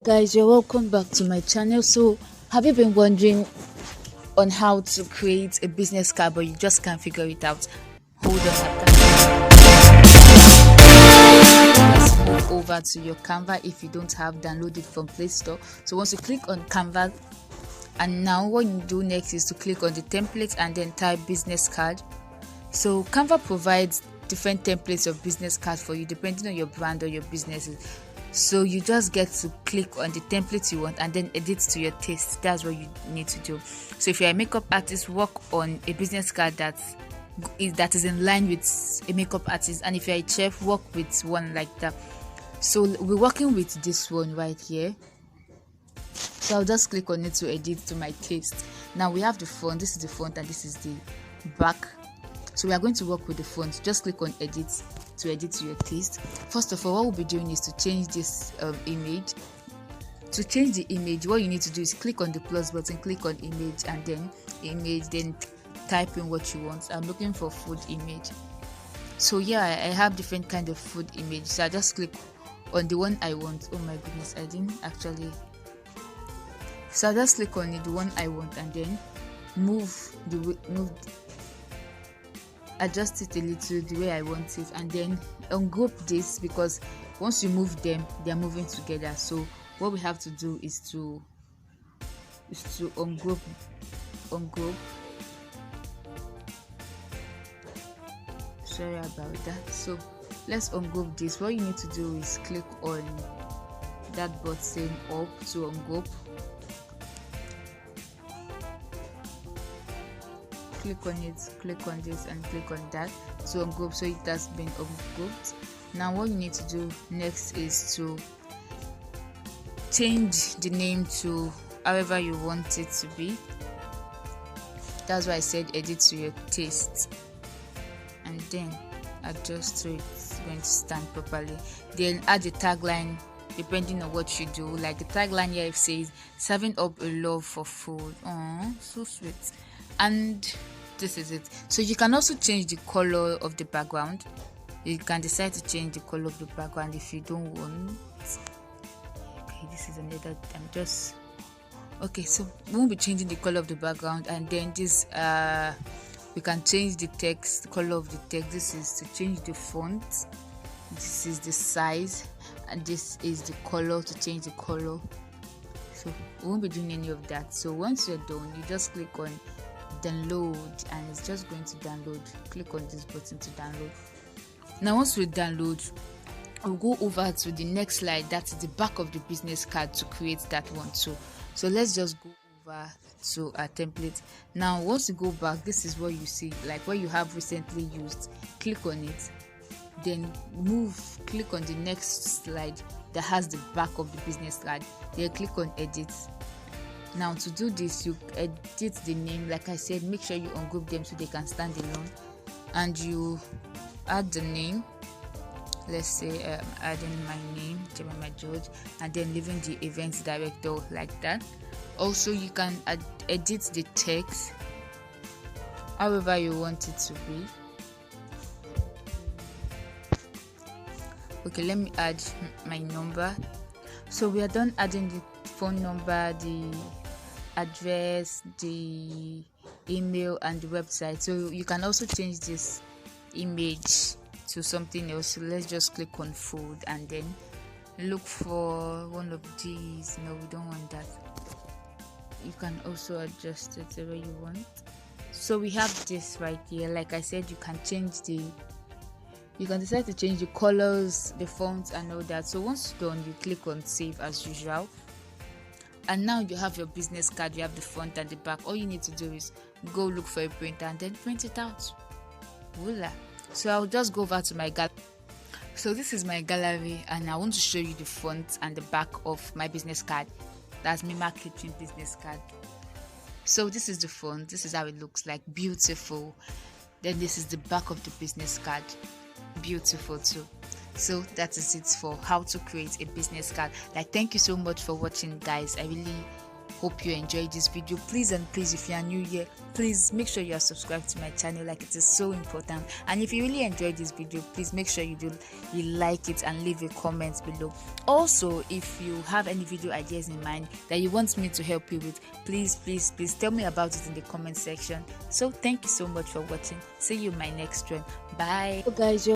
Guys, you're welcome back to my channel. So have you been wondering on how to create a business card but you just can't figure it out? Hold on, let's move over to your Canva. If you don't have, download it from Play Store. So once you click on Canva, and now what you do next is to click on the template and then type business card. So Canva provides different templates of business cards for you depending on your brand or your businesses. So you just get to click on the template you want and then edit to your taste. That's what you need to do. So if you're a makeup artist, work on a business card that is in line with a makeup artist, and if you're a chef, work with one like that. So we're working with this one right here. So I'll just click on it to edit to my taste. Now we have the font. This is the font and this is the back. So we are going to work with the font. Just click on edit to edit to your taste. First of all, what we'll be doing is to change this image. To change the image, what you need to do is click on the plus button, click on image, and then image, then type in what you want. I'm looking for food image. So yeah, I have different kind of food image. So I just click on the one I want. Oh my goodness, I didn't actually. So I just click on it, the one I want, and then adjust it a little the way I want it, and then ungroup this, because once you move them, they are moving together. So what we have to do is to ungroup. Sorry about that. So let's ungroup this. What you need to do is click on that button up to ungroup. Click on it, click on this, and click on that to ungroup. So it has been ungrouped. Now what you need to do next is to change the name to however you want it to be. That's why I said edit to your taste, and then adjust so it's going to stand properly. Then add a tagline depending on what you do. Like the tagline here says, serving up a love for food. Oh, so sweet. And this is it. So you can also change the color of the background. You can decide to change the color of the background if you don't want. Okay, this is another. So we won't be changing the color of the background, and then this we can change the text, the color of the text. This is to change the font. This is the size, and this is the color to change the color. So we won't be doing any of that. So once you're done, you just click on download, and it's just going to download. Click on this button to download. Now once we download, we'll go over to the next slide. That's the back of the business card to create that one too. So let's just go over to our template. Now once you go back, this is what you see, like what you have recently used. Click on it, then click on the next slide that has the back of the business card. Then click on edit. Now to do this, you edit the name. Like I said, make sure you ungroup them so they can stand alone, and you add the name. Let's say adding my name, Jemima George, and then leaving the events director like that. Also, you can edit the text however you want it to be. Okay, let me add my number. So we are done adding the phone number, the address, the email, and the website. So you can also change this image to something else. So let's just click on food and then look for one of these. No, we don't want that. You can also adjust it the way you want. So we have this right here. Like I said, you can decide to change the colors, the fonts, and all that. So once done, you click on save as usual, and now you have your business card. You have the front and the back. All you need to do is go look for a printer and then print it out. Voila. So I'll just go over to my gallery. So this is my gallery, and I want to show you the front and the back of my business card. That's Mima Kitchen business card. So this is the front. This is how it looks like. Beautiful. Then this is the back of the business card. Beautiful too. So that is it for how to create a business card. Like, thank you so much for watching, guys. I really Hope you enjoyed this video. Please and please, if you are new here, please make sure you are subscribed to my channel, like it is so important. And if you really enjoyed this video, please make sure you like it and leave a comment below. Also, if you have any video ideas in mind that you want me to help you with, please tell me about it in the comment section. So thank you so much for watching. See you in my next one. Bye. So guys,